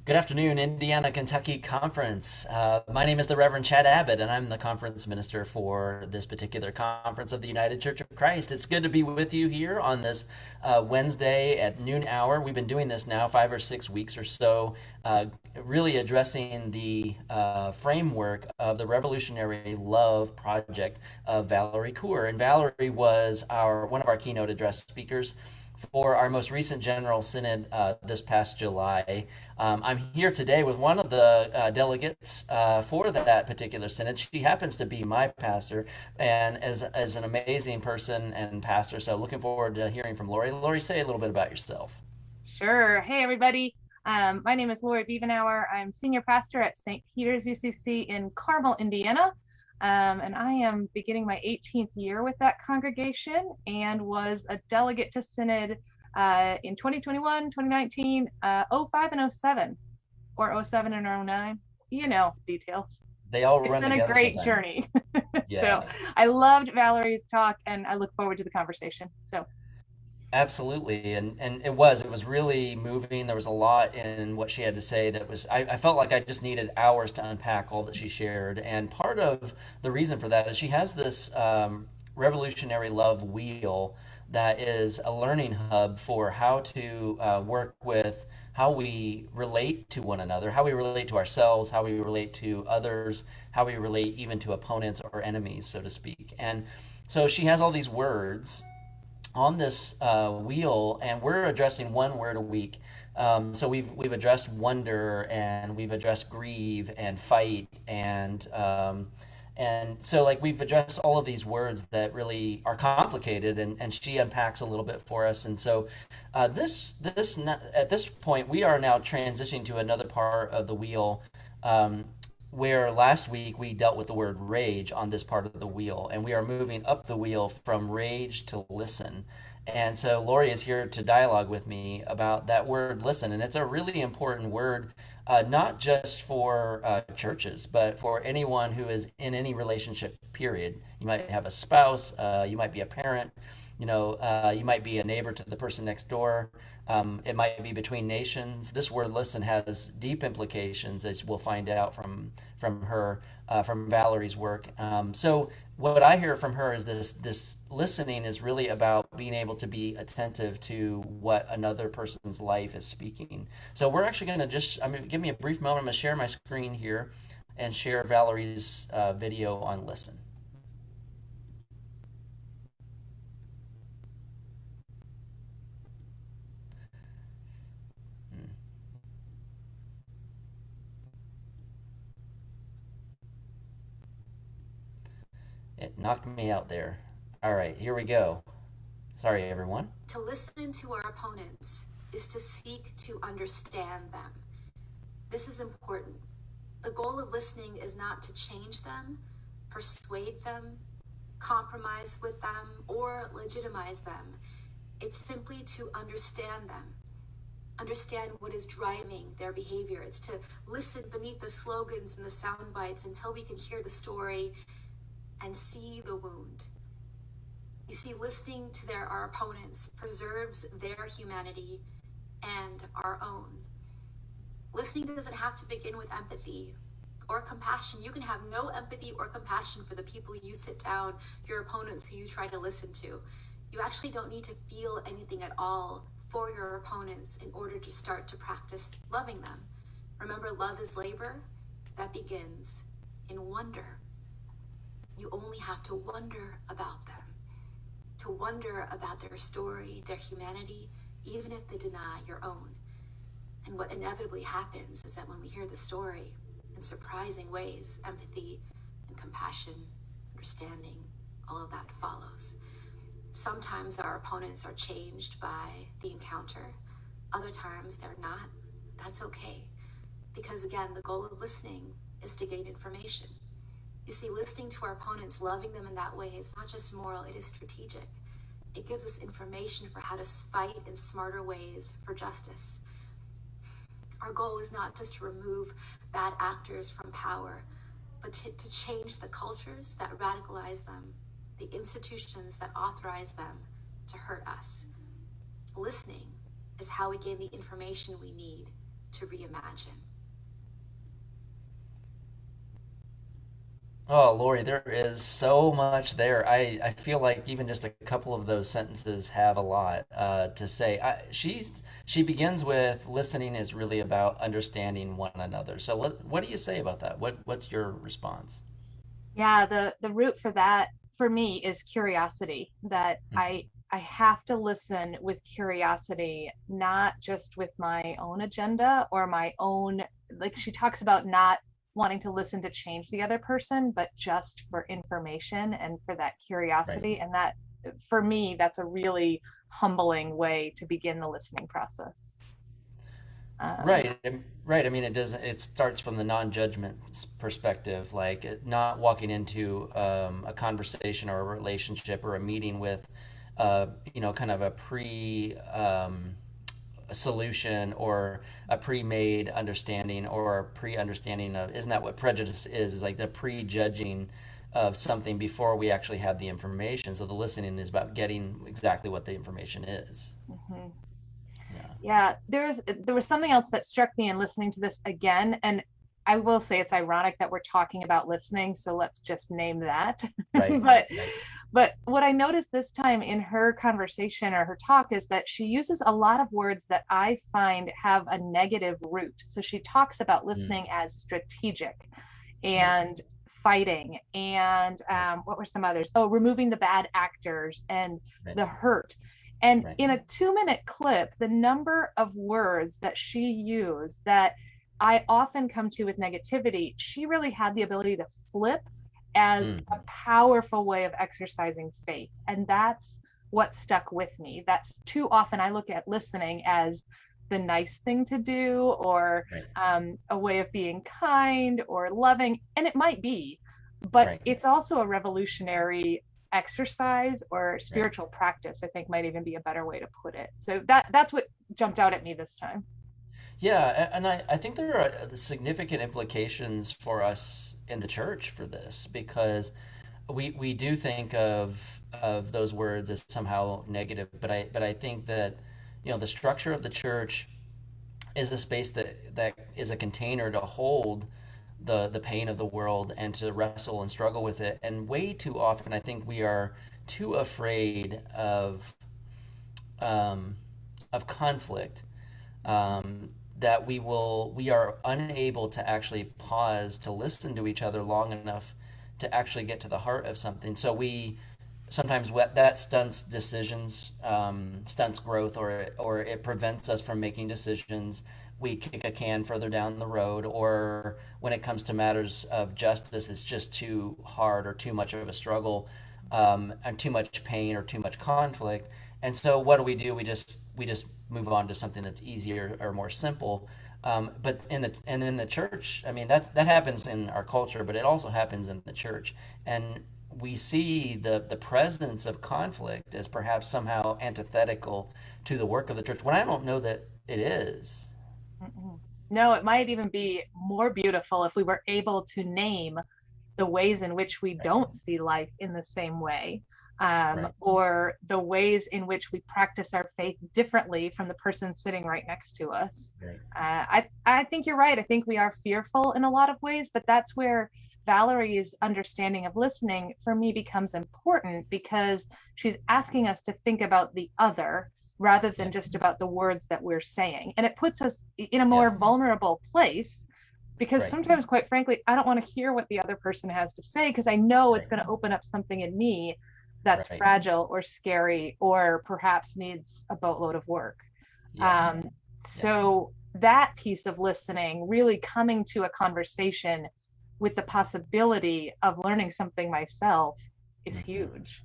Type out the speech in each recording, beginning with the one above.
Good afternoon, Indiana Kentucky Conference. My name is the Reverend Chad Abbott, and I'm the conference minister for this particular conference of the United Church of Christ. It's good to be with you here on this Wednesday at noon hour. We've been doing this now 5 or 6 weeks or so, really addressing the framework of the Revolutionary Love Project of Valerie Kaur. And Valerie was one of our keynote address speakers for our most recent General Synod this past July. I'm here today with one of the delegates for that particular Synod. She happens to be my pastor and as an amazing person and pastor. So looking forward to hearing from Lori. Lori, say a little bit about yourself. Sure. Hey, everybody. My name is Lori Bievenour. I'm senior pastor at St. Peter's UCC in Carmel, Indiana. And I am beginning my 18th year with that congregation and was a delegate to Synod in 2021, 2019, 05 and 07, or 07 and 09. You know, details. They all It's run been a together great sometimes. journey. So Yeah. I loved Valerie's talk and I look forward to the conversation. So Absolutely, and it was really moving. There was a lot in what she had to say that was I felt like I just needed hours to unpack all that she shared. And part of the reason for that is she has this revolutionary love wheel that is a learning hub for how to work with how we relate to one another, how we relate to ourselves, how we relate to others, how we relate even to opponents or enemies, so to speak. And so she has all these words on this wheel, and we're addressing one word a week. So we've addressed wonder, and we've addressed grieve and fight, and so like we've addressed all of these words that really are complicated, and she unpacks a little bit for us. And so at this point we are now transitioning to another part of the wheel. Where last week we dealt with the word rage on this part of the wheel, and we are moving up the wheel from rage to listen. And so Lori is here to dialogue with me about that word listen, and it's a really important word, not just for churches, but for anyone who is in any relationship, period. You might have a spouse, you might be a parent, you might be a neighbor to the person next door. It might be between nations. This word "listen" has deep implications, as we'll find out from Valerie's work. So what I hear from her is this listening is really about being able to be attentive to what another person's life is speaking. So we're actually going to give me a brief moment. I'm going to share my screen here and share Valerie's video on listen. It knocked me out there. All right, here we go. Sorry, everyone. To listen to our opponents is to seek to understand them. This is important. The goal of listening is not to change them, persuade them, compromise with them, or legitimize them. It's simply to understand them, understand what is driving their behavior. It's to listen beneath the slogans and the sound bites until we can hear the story and see the wound. You see, listening to our opponents preserves their humanity and our own. Listening doesn't have to begin with empathy or compassion. You can have no empathy or compassion for the people you sit down, your opponents who you try to listen to. You actually don't need to feel anything at all for your opponents in order to start to practice loving them. Remember, love is labor that begins in wonder. You only have to wonder about them, to wonder about their story, their humanity, even if they deny your own. And what inevitably happens is that when we hear the story in surprising ways, empathy and compassion, understanding, all of that follows. Sometimes our opponents are changed by the encounter. Other times they're not. That's okay. Because again, the goal of listening is to gain information. You see, listening to our opponents, loving them in that way is not just moral, it is strategic. It gives us information for how to fight in smarter ways for justice. Our goal is not just to remove bad actors from power, but to change the cultures that radicalize them, the institutions that authorize them to hurt us. Listening is how we gain the information we need to reimagine. Oh, Lori, there is so much there. I feel like even just a couple of those sentences have a lot to say. She begins with listening is really about understanding one another. So what do you say about that? What's your response? Yeah, the root for that for me is curiosity, that I have to listen with curiosity, not just with my own agenda or my own, like she talks about not wanting to listen to change the other person, but just for information and for that Right. curiosity. And that for me, that's a really humbling way to begin the listening process. Um, Right. I mean, it doesn't. It starts from the non-judgment perspective, like not walking into a conversation or a relationship or a meeting with, kind of a solution or a pre-made understanding or a pre-understanding of. Isn't that what prejudice is? Is like the prejudging of something before we actually have the information. So the listening is about getting exactly what the information is. mhm. Yeah. Yeah, there was something else that struck me in listening to this again, and I will say it's ironic that we're talking about listening, so let's just name that. Right. but Right. but what I noticed this time in her conversation or her talk is that she uses a lot of words that I find have a negative root. So she talks about Mm, listening as strategic right. and fighting and Right. what were some others? Oh, removing the bad actors and Right. the hurt. And Right. in a 2-minute clip, the number of words that she used that I often come to with negativity, she really had the ability to flip as a Mm, powerful way of exercising faith. And that's what stuck with me. That's too often I look at listening as the nice thing to do or right. a way of being kind or loving. And it might be, but Right. it's also a revolutionary exercise or Right. spiritual practice, I think might even be a better way to put it. So that's what jumped out at me this time. Yeah, and I think there are significant implications for us in the church for this because we do think of those words as somehow negative, but I think that the structure of the church is a space that is a container to hold the pain of the world and to wrestle and struggle with it. And way too often, I think we are too afraid um, of conflict that we are unable to actually pause to listen to each other long enough to actually get to the heart of something. So we sometimes that stunts decisions, stunts growth, or it prevents us from making decisions. We kick a can further down the road, or when it comes to matters of justice, it's just too hard or too much of a struggle, and too much pain or too much conflict. And so, what do? We just move on to something that's easier or more simple. But in the church, I mean that happens in our culture, but it also happens in the church, and we see the presence of conflict as perhaps somehow antithetical to the work of the church when I don't know that it is. Mm-mm. No, it might even be more beautiful if we were able to name the ways in which we Right, don't see life in the same way, right, or the ways in which we practice our faith differently from the person sitting right next to us. right. I think you're right. I think we are fearful in a lot of ways, but that's where Valerie's understanding of listening for me becomes important because she's asking us to think about the other rather Yeah, than just about the words that we're saying. And it puts us in a yeah, more vulnerable place because right, sometimes, quite frankly, I don't want to hear what the other person has to say because I know it's right, going to open up something in me that's right. fragile or scary or perhaps needs a boatload of work. Yeah, Um, yeah. so that piece of listening, really coming to a conversation with the possibility of learning something myself, is Hmm. huge.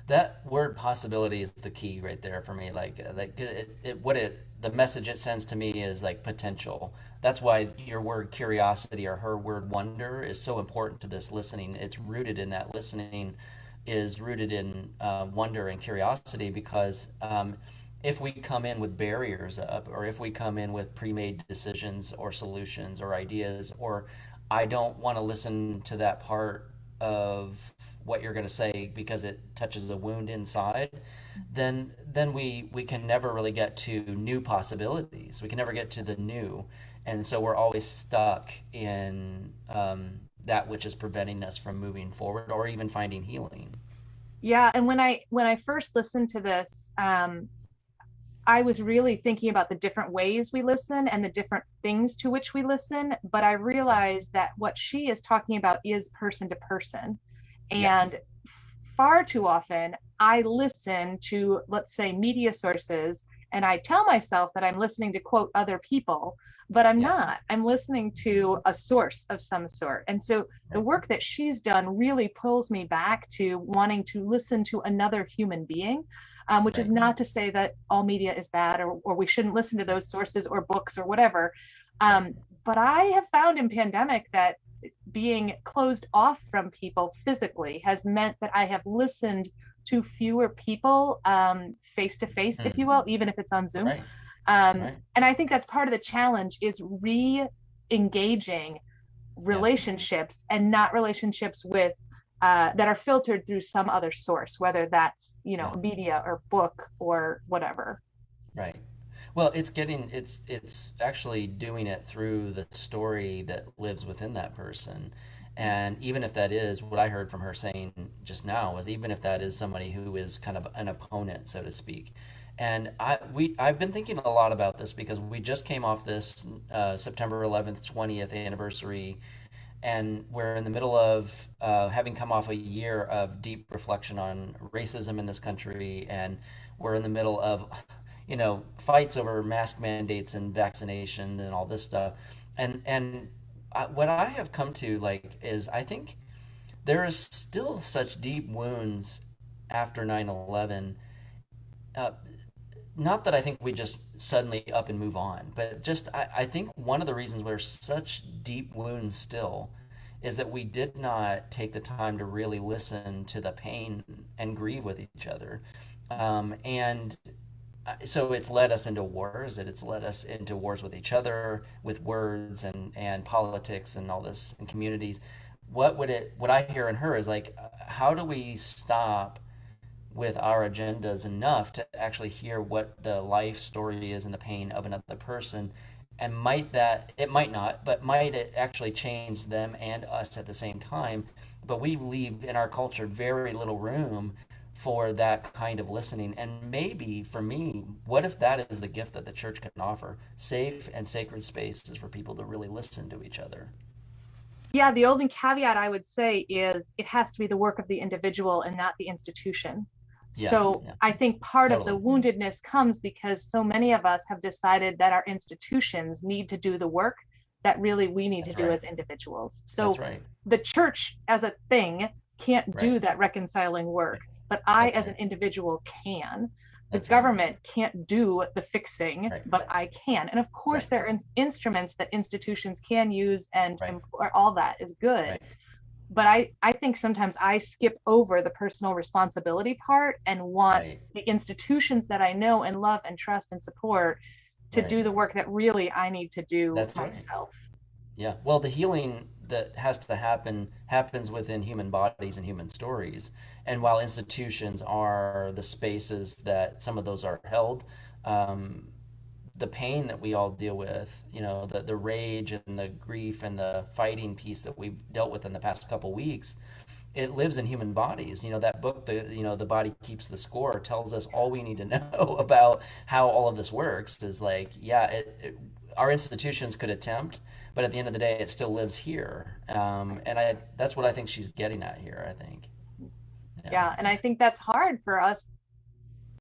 That word possibility is the key right there for me. Like the message it sends to me is like potential. That's why your word curiosity or her word wonder is so important to this listening. It's rooted in that listening is rooted in wonder and curiosity because if we come in with barriers up or if we come in with pre-made decisions or solutions or ideas or I don't want to listen to that part of what you're going to say because it touches a wound inside, then we can never really get to new possibilities. We can never get to the new, and so we're always stuck in that which is preventing us from moving forward or even finding healing. Yeah, and when I first listened to this, I was really thinking about the different ways we listen and the different things to which we listen. But I Right. realized that what she is talking about is person to person. Yeah. And far too often, I listen to, let's say, media sources, and I tell myself that I'm listening to quote other people, but I'm Yeah. not. I'm listening to a source of some sort. And so the Right. work that she's done really pulls me back to wanting to listen to another human being, which is Right. not to say that all media is bad, or we shouldn't listen to those sources or books or whatever. Right. But I have found in pandemic that being closed off from people physically has meant that I have listened to fewer people face to face, if you Mm. will, even if it's on Zoom. Right. Right. And I think that's part of the challenge is re-engaging Yeah. relationships, and not relationships with that are filtered through some other source, whether that's Yeah. media or book or whatever. Right. Well, it's actually doing it through the story that lives within that person. And even if that is what I heard from her saying just now was even if that is somebody who is kind of an opponent, so to speak. And I've been thinking a lot about this because we just came off this September 11th, 20th anniversary, and we're in the middle of having come off a year of deep reflection on racism in this country, and we're in the middle of, fights over mask mandates and vaccination and all this stuff, and what I have come to like is I think there is still such deep wounds after 9/11. Uh, Not that I think we just suddenly up and move on, but just I think one of the reasons there's such deep wounds still is that we did not take the time to really listen to the pain and grieve with each other. And so it's led us into wars, and it's led us into wars with each other, with words and politics and all this and communities. What I hear in her is like, how do we stop with our agendas enough to actually hear what the life story is and the pain of another person, and it might not, but might it actually change them and us at the same time? But we leave in our culture very little room for that kind of listening. And maybe for me, what if that is the gift that the church can offer? Safe and sacred spaces for people to really listen to each other. Yeah, the only caveat I would say is it has to be the work of the individual and not the institution. Yeah, So yeah, I think part of the totally. woundedness comes because so many of us have decided that our institutions need to do the work that really we need to That's do right. as individuals. That's So right. the church as a thing can't Right. do that reconciling work, Right. but I That's as an right. individual can. The That's right. government can't do the fixing, Right. but I can. And of course, Right. there are instruments that institutions can use, and Right. all that is good. Right. But I think sometimes I skip over the personal responsibility part and want Right. the institutions that I know and love and trust and support to Right. do the work that really I need to do That's right. myself. Yeah. Well, the healing that has to happen happens within human bodies and human stories. And while institutions are the spaces that some of those are held, um, the pain that we all deal with, the rage and the grief and the fighting piece that we've dealt with in the past couple weeks, it lives in human bodies. That book, the body keeps the score, tells us all we need to know about how all of this works. Is like, yeah, our institutions could attempt, but at the end of the day, it still lives here. And that's what I think she's getting at here. I think, yeah, Yeah, and I think that's hard for us